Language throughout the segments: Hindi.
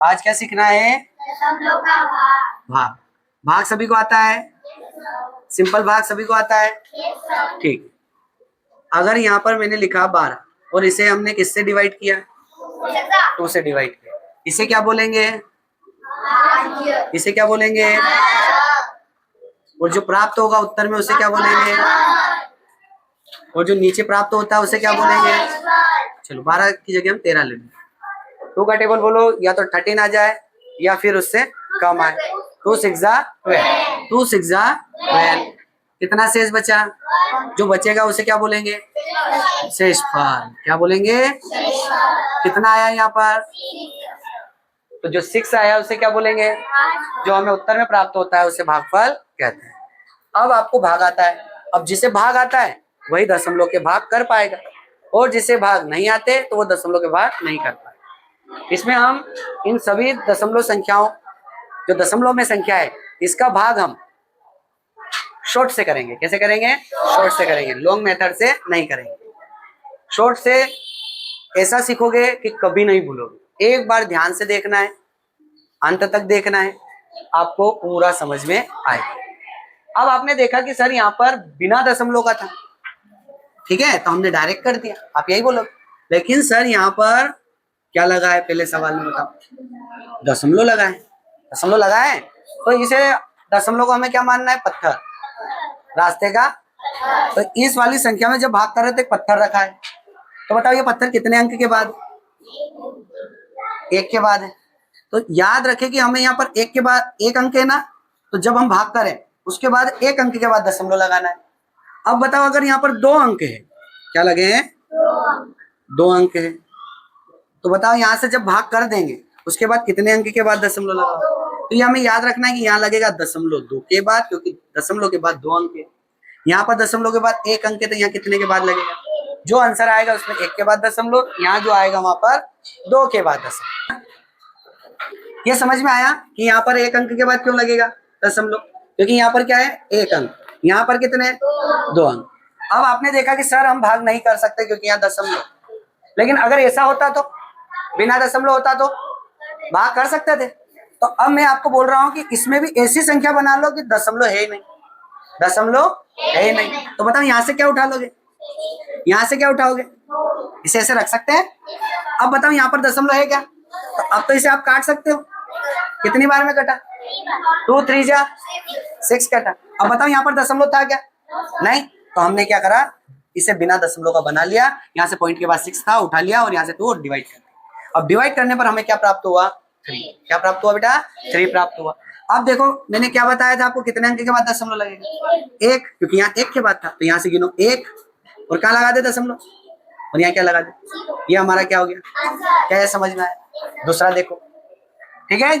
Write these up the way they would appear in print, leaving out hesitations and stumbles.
आज क्या सीखना है? भाग। भाग सभी को आता है? सिंपल भाग सभी को आता है? ठीक। अगर यहाँ पर मैंने लिखा 12 और इसे हमने किससे डिवाइड किया? 2 से डिवाइड किया, इसे क्या बोलेंगे? इसे क्या बोलेंगे? और जो प्राप्त होगा उत्तर में उसे क्या बोलेंगे? और जो नीचे प्राप्त होता है उसे क्या बोलेंगे? चलो 12 की जगह हम 13 ले लेंगे। 2 का टेबल बोलो, या तो 13 आ जाए या फिर उससे कम आए। 2 6 12, 2 6 12। कितना शेष बचा? जो बचेगा उसे क्या बोलेंगे? शेषफल। क्या बोलेंगे? कितना आया यहाँ पर? तो जो 6 आया उसे क्या बोलेंगे? जो हमें उत्तर में प्राप्त होता है उसे भागफल कहते हैं। अब आपको भाग आता है। अब जिसे भाग आता है वही दशमलव के भाग कर पाएगा, और जिसे भाग नहीं आते तो वो दशमलव के भाग नहीं कर पाएगा। इसमें हम इन सभी दशमलव संख्याओं, जो दशमलव में संख्या है, इसका भाग हम शॉर्ट से करेंगे। कैसे करेंगे? शॉर्ट से करेंगे, लॉन्ग मेथड से नहीं करेंगे। शॉर्ट से ऐसा सीखोगे कि कभी नहीं भूलोगे। एक बार ध्यान से देखना है, अंत तक देखना है, आपको पूरा समझ में आएगा। अब आपने देखा कि सर यहाँ पर बिना दशमलव का था, ठीक है, तो हमने डायरेक्ट कर दिया, आप यही बोलोगे। लेकिन सर यहाँ पर क्या लगा है? पहले सवाल में बताओ। दशमलव लगा है। दशमलव लगा है तो इसे दशमलव को हमें क्या मानना है? पत्थर, रास्ते का। तो इस वाली संख्या में जब भाग कर रहे थे पत्थर रखा है, तो बताओ ये पत्थर कितने अंक के बाद? 1 के बाद है। तो याद रखें कि हमें यहाँ पर 1 के बाद 1 अंक है ना, तो जब हम भाग करें उसके बाद 1 अंक के बाद दशमलव लगाना है। अब बताओ अगर यहाँ पर 2 अंक है, क्या लगे हैं? 2 अंक है, तो बताओ यहाँ से जब भाग कर देंगे उसके बाद कितने अंक के बाद दशमलव लगाओ? तो ये हमें याद रखना है कि यहाँ लगेगा दशमलव 2 के बाद, क्योंकि दशमलव के बाद 2 अंक है। यहाँ पर दशमलव के बाद 1 अंक है, तो यहाँ कितने के बाद लगेगा? जो आंसर आएगा उसमें 1 के बाद दशमलव, यहाँ जो आएगा वहां पर 2 के बाद दशमलव। ये समझ में आया कि यहाँ पर 1 अंक के बाद क्यों लगेगा दशमलव? क्योंकि यहाँ पर क्या है? 1 अंक। यहाँ पर कितने? 2 अंक। अब आपने देखा कि सर हम भाग नहीं कर सकते क्योंकि यहाँ दशमलव, लेकिन अगर ऐसा होता तो, बिना दशमलव होता तो भाग कर सकते थे। तो अब मैं आपको बोल रहा हूँ कि इसमें भी ऐसी संख्या बना लो कि दशमलव है ही नहीं, दशमलव है ही नहीं। तो बताओ यहाँ से क्या उठा लोगे? यहाँ से क्या उठाओगे? इसे ऐसे रख सकते हैं। अब बताओ यहाँ पर दशमलव है क्या? तो अब तो इसे आप काट सकते हो। कितनी बार में कटा? 2 3 जा 6 कटा। अब बताओ यहाँ पर दशमलव था क्या? नहीं। तो हमने क्या करा? इसे बिना दशमलव का बना लिया। यहाँ से पॉइंट के बाद 6 था, उठा लिया और यहाँ से 2 डिवाइड कर दिया। अब डिवाइड करने पर हमें क्या प्राप्त हुआ? 3। क्या प्राप्त हुआ बेटा? 3 प्राप्त हुआ। अब देखो मैंने क्या बताया था आपको, कितने अंक के बाद दशमलव लगेगा? 1, क्योंकि यहाँ 1 के बाद था, तो यहाँ से गिनो 1 और क्या लगा दे? दशमलव। और यहाँ क्या लगा दे? ये हमारा क्या हो गया? क्या ये समझ में आया? दूसरा देखो, ठीक है।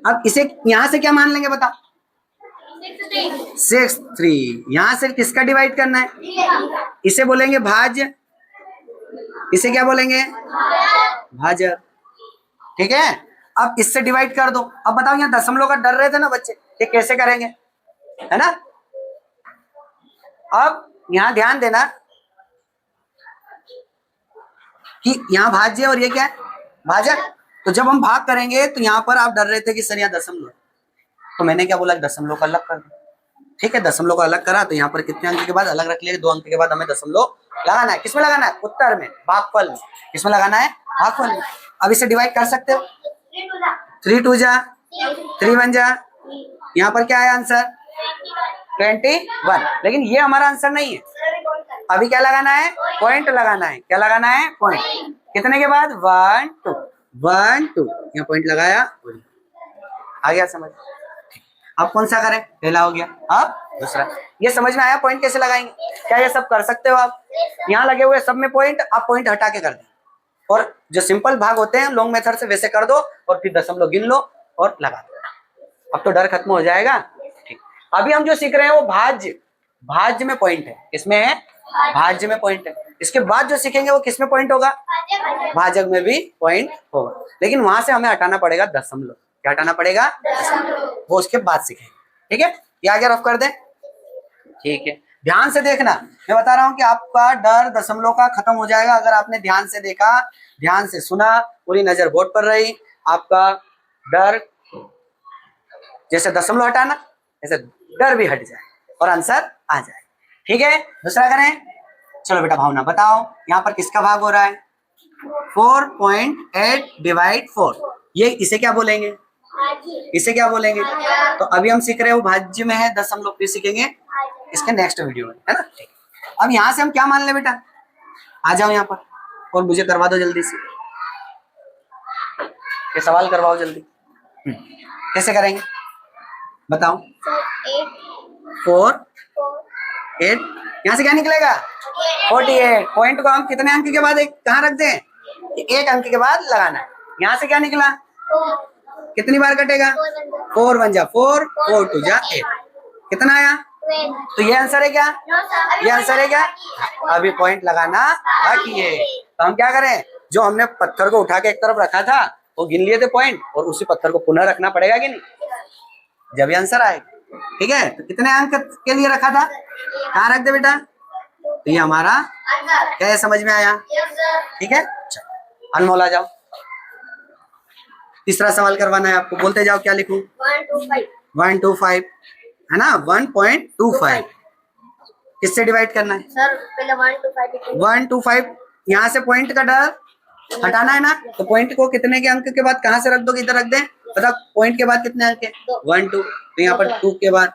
अब इसे यहाँ से क्या मान लेंगे बताओ? 6 3। यहाँ से किसका डिवाइड करना है? इसे बोलेंगे भाज्य, इसे क्या बोलेंगे? भाजक, ठीक है। अब इससे डिवाइड कर दो। अब बताओ यहाँ दशमलव का डर रहे थे ना बच्चे, ये कैसे करेंगे, है ना? अब यहाँ ध्यान देना कि यहाँ भाज्य और ये क्या है? भाजक। तो जब हम भाग करेंगे तो यहाँ पर आप डर रहे थे कि सर यहाँ दशमलव, तो मैंने क्या बोला? दशमलव का अलग कर दो, ठीक है। दशमलव का अलग करा तो यहाँ पर कितने अंक के बाद अलग रख लिए? 2 अंक के बाद हमें दशमलव लगाना है। किसमें लगाना है? उत्तर में, भागफल में। किसमें लगाना है? भागफल में। अब इसे डिवाइड कर सकते हो। 3 2 जा 3 1 जा। यहाँ पर क्या है आंसर? 21। लेकिन ये हमारा आंसर नहीं है। अभी क्या लगाना है? पॉइंट लगाना है। क्या लगाना है? पॉइंट। कितने के बाद? 1 2 1 2। यहाँ पॉइंट लगाया, आ गया समझ? अब कौन सा करें? पहला हो गया, अब दूसरा। ये समझ में आया पॉइंट कैसे लगाएंगे? क्या ये सब कर सकते हो आप? यहाँ लगे हुए सब में पॉइंट, आप पॉइंट हटा के कर दें, और जो सिंपल भाग होते हैं लॉन्ग मेथड से वैसे कर दो, और फिर दशमलव गिन लो और लगा दो। अब तो डर खत्म हो जाएगा। ठीक, अभी हम जो सीख रहे हैं वो भाज्य। भाज्य में पॉइंट है। किसमें है? भाज्य में पॉइंट है। इसके बाद जो सीखेंगे वो किसमें पॉइंट होगा? भाजक में भी पॉइंट होगा, लेकिन वहां से हमें हटाना पड़ेगा दशमलव। क्या हटाना पड़ेगा? वो उसके बाद सीखेंगे, ठीक है। ये आगे रफ कर दें, ठीक है। ध्यान से देखना, मैं बता रहा हूं कि आपका डर दशमलव का खत्म हो जाएगा अगर आपने ध्यान से देखा, ध्यान से सुना, पूरी नजर बोर्ड पर रही, आपका डर, जैसे दशमलव हटाना ऐसे डर भी हट जाए और आंसर आ जाए। ठीक है, दूसरा करें। चलो बेटा भावना बताओ यहाँ पर किसका भाग हो रहा है? 4.8 डिवाइड 4, ये इसे क्या बोलेंगे? इसे क्या बोलेंगे? तो अभी हम सीख रहे हो भाज्य में है दशमलव, फिर सीखेंगे इसके नेक्स्ट वीडियो में, है ना। ठीक, अब यहाँ से हम क्या मान ले बेटा? आ जाओ यहाँ पर और मुझे करवा दो जल्दी से, ये सवाल करवाओ जल्दी। कैसे करेंगे बताओ? 4 8, यहाँ से क्या निकलेगा? 48। पॉइंट को हम कितने अंक के बाद एक कहाँ रख दें? एक अंक के बाद लगाना है। यहाँ से क्या निकला? कितनी बार कटेगा? 4 1 जा 4, 4 2 जा 8, कितना आया? तो ये आंसर है क्या? ये आंसर है क्या? अभी पॉइंट लगाना बाकी है। तो हम क्या करें? जो हमने पत्थर को उठा के एक तरफ रखा था वो गिन लिए थे पॉइंट, और उसी पत्थर को पुनः रखना पड़ेगा कि नहीं, जब ये आंसर आएगा। ठीक है, तो कितने अंक के लिए रखा था? कहाँ रख दे बेटा? तो ये हमारा क्या समझ में आया? ठीक है, अनमोल आ जाओ। तीसरा सवाल करवाना है आपको, बोलते जाओ क्या लिखूं? 125 है ना, 1.25 किससे डिवाइड करना है? सर पहले 125 यहाँ से पॉइंट का डर हटाना है ना, तो पॉइंट को कितने के अंक के बाद कहाँ से रख दो? इधर रख दें। पता पॉइंट के बाद कितने अंक है? 1 2, तो यहाँ पर 2 के बाद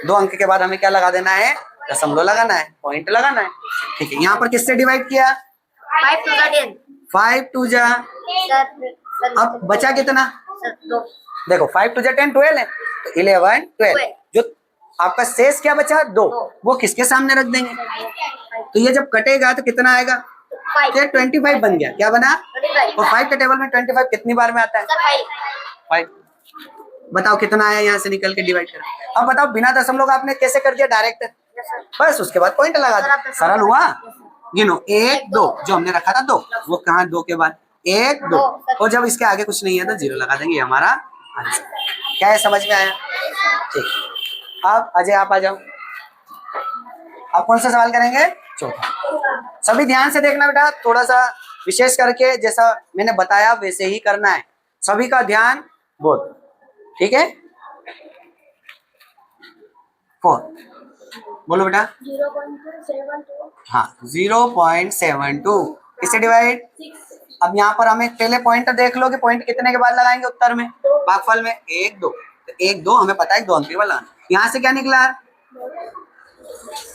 2 अंक के बाद हमें क्या लगा देना है? दशमलव लगाना है, पॉइंट लगाना है। ठीक है, यहाँ पर किससे डिवाइड किया? 5 2 जा 10, 5 2 जा, अब बचा कितना? देखो 5 2 जा 10, 12 है, तो 11 12, जो आपका शेष क्या बचा? 2, वो किसके सामने रख देंगे? तो ये जब कटेगा तो कितना आएगा? ये 25 बन गया। क्या बना? तो 5 के टेबल में 25 कितनी बार में आता है? 5। बताओ कितना आया यहाँ से निकल के डिवाइड कर। अब बताओ बिना दशमलव का आपने कैसे कर दिया डायरेक्ट? बस उसके बाद पॉइंट लगा दो, सरल हुआ। गिनो 1 2, जो हमने रखा था 2, वो कहाँ? 2 के बाद 1 2, और जब इसके आगे कुछ नहीं है तो 0 लगा देंगे, हमारा आंसर। क्या है, समझ में आया? ठीक, अब अजय आप आ जाओ। आप कौन सा सवाल करेंगे? चौथा। सभी ध्यान से देखना बेटा, थोड़ा सा विशेष करके जैसा मैंने बताया वैसे ही करना है, सभी का ध्यान बोल। ठीक है, 4 बोलो बेटा। 0.72, हाँ 0.72 किससे डिवाइड? अब यहाँ पर हमें पहले पॉइंट देख लो कि पॉइंट कितने के बाद लगाएंगे उत्तर में, भागफल में 1 2, तो 1 2 हमें पता है 2 अंक के बाद लगाना। यहाँ से क्या निकला?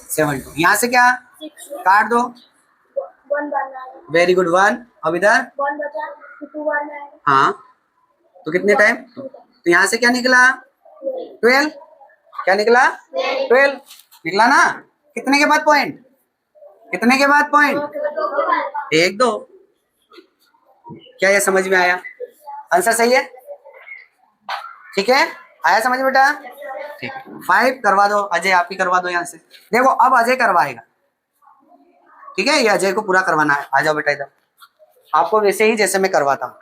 72, यहाँ से क्या? काट दो, 1 बनना है, वेरी गुड 1। अब इधर 1 बचा, 2 बनना है, हाँ, तो कितने टाइम? तो यहाँ से क्या निकला? 12। क्या निकला? 12 निकला ना। कितने के बाद पॉइंट? कितने के बाद पॉइंट? 1 2। क्या ये समझ में आया? आंसर सही है? ठीक है, आया समझ बेटा? ठीक है, 5 करवा दो अजय, आप ही करवा दो यहाँ से। देखो अब अजय करवाएगा, ठीक है, ये अजय को पूरा करवाना है। आ जाओ बेटा इधर, आपको वैसे ही जैसे मैं करवाता हूँ।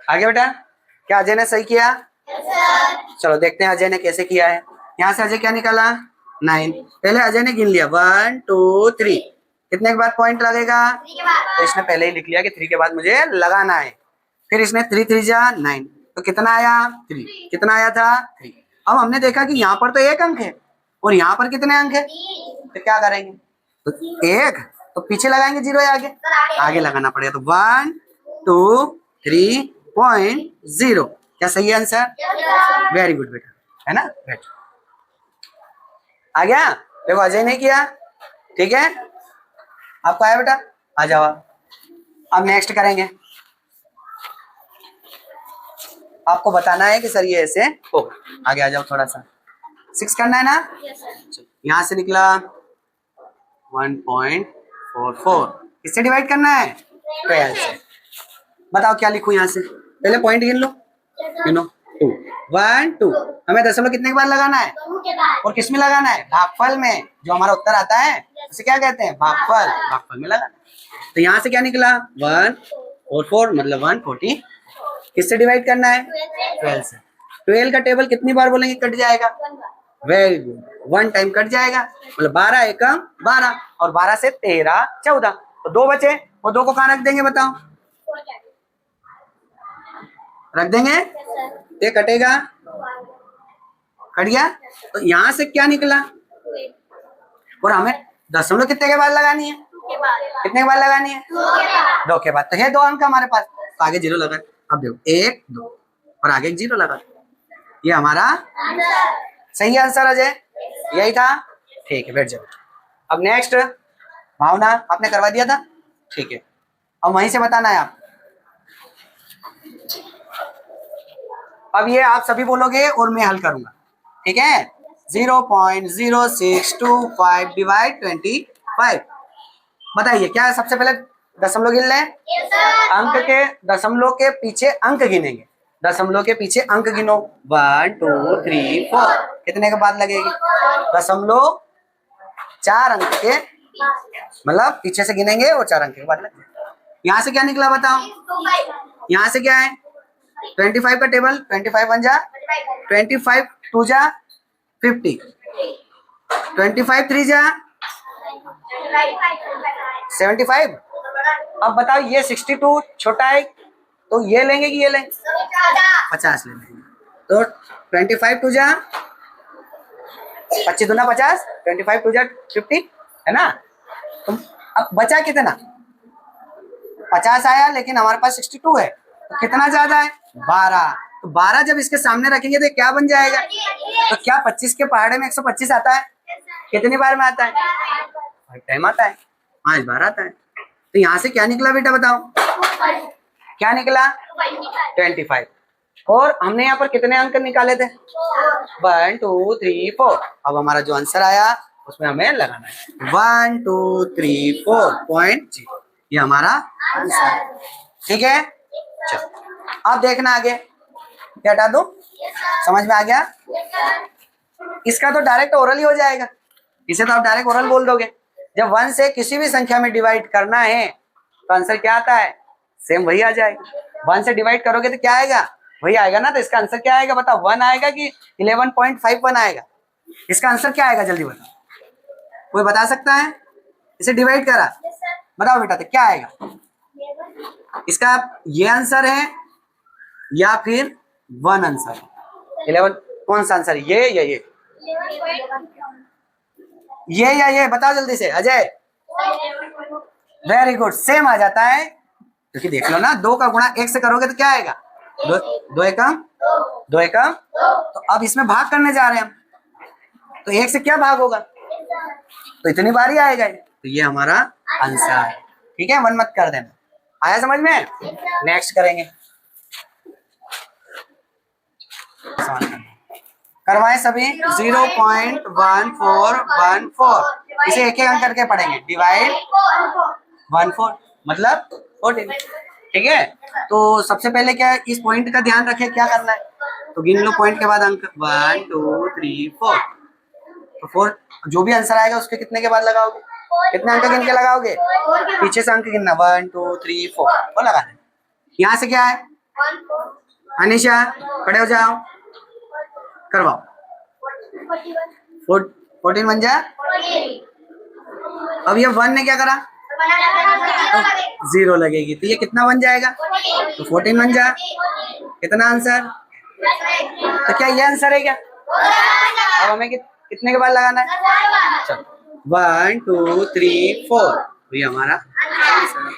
आगे बेटा, क्या अजय ने सही किया? चलो देखते हैं अजय ने कैसे किया है। यहाँ से अजय क्या निकाला? 9। पहले अजय ने गिन लिया 1 2 3, कितने के बाद पॉइंट लगेगा? तो इसने पहले ही लिख लिया कि 3 के बाद मुझे लगाना है। फिर इसने 3 3 जा 9, तो कितना आया? 3। कितना आया था? 3। अब हमने देखा कि यहाँ पर तो 1 अंक है और यहाँ पर कितने अंक है, तो क्या करेंगे? तो 1 तो पीछे लगाएंगे, 0 है आगे, आगे लगाना पड़ेगा। तो 1 2 3.0, क्या सही है आंसर? वेरी गुड बेटा, है ना। आ गया? देखो अजय ने किया, ठीक है, आपको आया बेटा? आ जाओ अब नेक्स्ट करेंगे। आपको बताना है कि सर ये ऐसे हो। आगे आ जाओ, थोड़ा सा 6 करना है ना। यहाँ से निकला 1.44, किससे डिवाइड करना है? 12 से। बताओ क्या लिखूं यहाँ से? पहले पॉइंट गिन लो, गिनो 2। 1 2। हमें दशमलव कितने के बाद लगाना है? और किस में लगाना है? भागफल में। जो हमारा उत्तर आता है उसे क्या कहते हैं? भागफल। भागफल में लगाना है। तो यहाँ से क्या निकला? 1 और 4 मतलब 140। किससे डिवाइड करना है? 12 से। 12 का टेबल कितनी बार बोलेंगे कट जाएगा? वेरी गुड, 1 टाइम कट जाएगा। मतलब 12 एकम 12 और 12 से 13 14। तो 2 बचे, वो 2 को कहाँ रख देंगे बताओ? रख देंगे, ये कटेगा, कट गया। तो यहाँ से क्या निकला? और हमें दशमलव कितने के बाद लगानी है? कितने के बाद लगानी है? 2 के बाद। तो है 2 अंक हमारे पास, तो आगे 0 लगा। अब देखो 1 2 और आगे 0 लगा। ये हमारा सही आंसर अजय, यही था। ठीक है, बैठ जाओ। अब नेक्स्ट भावना, आपने करवा दिया था, ठीक है। अब वहीं से बताना है आप। अब ये आप सभी बोलोगे और मैं हल करूंगा, ठीक है। 0.0625 डिवाइड 25। बताइए क्या है? सबसे पहले दशमलव गिन लें। अंक के, दशमलव के पीछे अंक गिनेंगे। दशमलव के पीछे अंक गिनो। 1 2 3 4। कितने के बाद लगेगी? दशमलव 4 अंक के, मतलब पीछे से गिनेंगे और 4 अंक के बाद लगेंगे। यहाँ से क्या निकला बताओ? यहाँ से क्या है? 25 का टेबल, 25 1 जा 25 2 जा 50, 25 3 जा 75। अब बताओ ये 62 छोटा है, तो ये लेंगे कि ये लेंगे? 50 ले लेंगे। तो 25 2 जा 25 दूना 50, 25 2 जा 50, है ना। तो अब बचा कितना? 50 आया, लेकिन हमारे पास 62 है, तो कितना ज्यादा है? 12। तो 12 जब इसके सामने रखेंगे तो क्या बन जाएगा? तो क्या 25 के पहाड़े में 125 आता है? कितनी बार में आता है? 5 टाइम आता है, 5 बार आता है। तो यहाँ से क्या निकला बेटा बताओ? क्या निकला? 25। और हमने यहाँ पर कितने अंक निकाले थे? 1 2 3 4। अब हमारा जो आंसर आया उसमें हमें लगाना है 1 2 3 4.0। ये हमारा आंसर, ठीक है। चलो अब देखना आगे, क्या हटा दो? समझ में आ गया? इसका तो डायरेक्ट ओरल ही हो जाएगा, इसे तो आप डायरेक्ट ओरल बोल दोगे। जब 1 से किसी भी संख्या में डिवाइड करना है तो आंसर क्या आता है? सेम वही आ जाएगा। 1 से डिवाइड करोगे तो क्या आएगा? वही आएगा ना। तो इसका आंसर क्या आएगा बताओ? 1 आएगा कि 11.51 आएगा? इसका आंसर क्या आएगा जल्दी बताओ, कोई बता सकता है? इसे डिवाइड करा, बताओ बेटा, तो क्या आएगा इसका? ये आंसर है या फिर 1 आंसर है? 11 कौन सा आंसर है? ये या ये? ये या ये? बताओ जल्दी से अजय। वेरी गुड, सेम आ जाता है, क्योंकि देख लो ना, 2 का गुणा 1 से करोगे तो क्या आएगा? 2 एकम 2 एकम। तो अब इसमें भाग करने जा रहे हैं हम, तो 1 से क्या भाग होगा? तो इतनी बार ही आएगा। तो ये हमारा आंसर है, ठीक है। 1 मत कर देना। आया समझ में? नेक्स्ट करेंगे, करवाएं सभी। 0.1414। इसे एक एक अंक करके पढ़ेंगे। डिवाइड 14 मतलब 14, ठीक है। तो सबसे पहले क्या, इस पॉइंट का ध्यान रखें, क्या करना है? तो गिन लो पॉइंट के बाद अंक 1 2 3 4। तो 4 जो भी आंसर आएगा उसके कितने के बाद लगाओगे? कितने अंक गिन के लगाओगे? पीछे से अंक गिनना, 1 2 3 4 वो लगा दें। यहाँ से क्या है? अनिशा खड़े हो जाओ, करवाओ। 14 बन जा। अब ये 1 ने क्या करा? तो 0 लगेगी, तो ये कितना बन जाएगा? तो 14 बन जा। कितना आंसर? तो क्या ये आंसर है क्या? अब हमें कितने के बाद लगाना है? चलो 1 2 3 4, तो ये हमारा आंसर।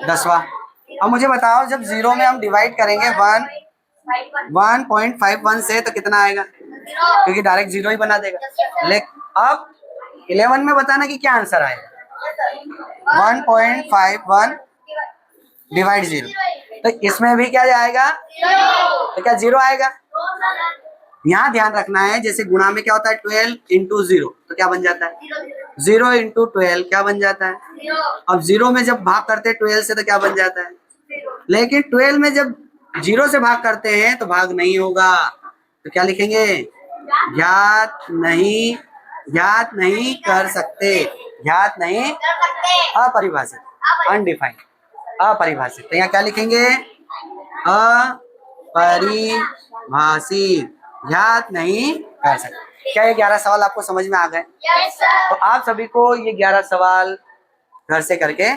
10वां। अब मुझे बताओ, जब 0 में हम डिवाइड करेंगे 1.51 से तो कितना आएगा? क्योंकि डायरेक्ट 0 ही बना देगा। लेकिन अब 11 में बताना कि क्या आंसर आएगा। 1.51 डिवाइड 0, तो इसमें भी क्या जाएगा? तो क्या 0 आएगा? यहाँ ध्यान रखना है, जैसे गुणा में क्या होता है? 12 इंटू 0, तो क्या बन जाता है? 0 इंटू 12 क्या बन जाता है? अब 0 में जब भाग करते हैं 12 से तो क्या बन जाता है? लेकिन 12 में जब 0 से भाग करते हैं तो भाग नहीं होगा, तो क्या लिखेंगे? ज्ञात नहीं कर सकते, ज्ञात नहीं, अपरिभाषित, अनडिफाइंड, अपरिभाषित। तो यहाँ क्या लिखेंगे? अपरिभाषित, ज्ञात नहीं कर सकते। क्या ये 11 सवाल आपको समझ में आ गए? Yes, sir. तो आप सभी को ये 11 सवाल घर से करके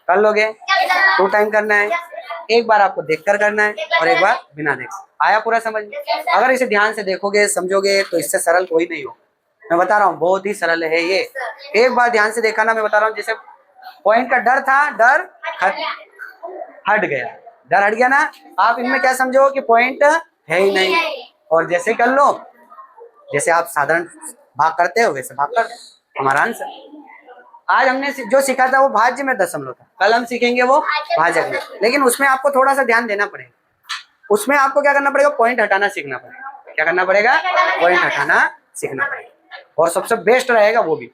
कर लोगे। 2 टाइम करना है, एक बार आपको देखकर करना है और एक बार बिना देख। आया पूरा समझ में? अगर इसे ध्यान से देखोगे, समझोगे तो इससे सरल कोई नहीं हो। मैं बता रहा हूँ बहुत ही सरल है ये। एक बार ध्यान से देखा ना, मैं बता रहा हूँ, जैसे पॉइंट का डर था, डर हट गया, डर हट गया ना। आप इनमें क्या समझो कि पॉइंट है ही नहीं, और जैसे कर लो, जैसे आप साधारण भाग करते हो वैसे भाग कर हमारा आंसर। आज हमने जो सीखा था वो भाज्य में दशमलव था, कल हम सीखेंगे वो भाजक में, लेकिन उसमें आपको थोड़ा सा ध्यान देना पड़ेगा। उसमें आपको क्या करना पड़ेगा? पॉइंट हटाना सीखना पड़ेगा। क्या करना पड़ेगा? पॉइंट हटाना सीखना पड़ेगा। और सबसे बेस्ट रहेगा वो भी,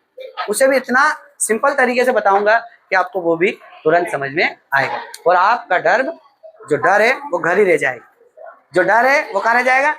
उसे भी इतना सिंपल तरीके से बताऊंगा कि आपको वो भी तुरंत समझ में आएगा। और आपका डर, जो डर है वो घर ही रह जाएगा, जो डर है वो कहाँ रह जाएगा?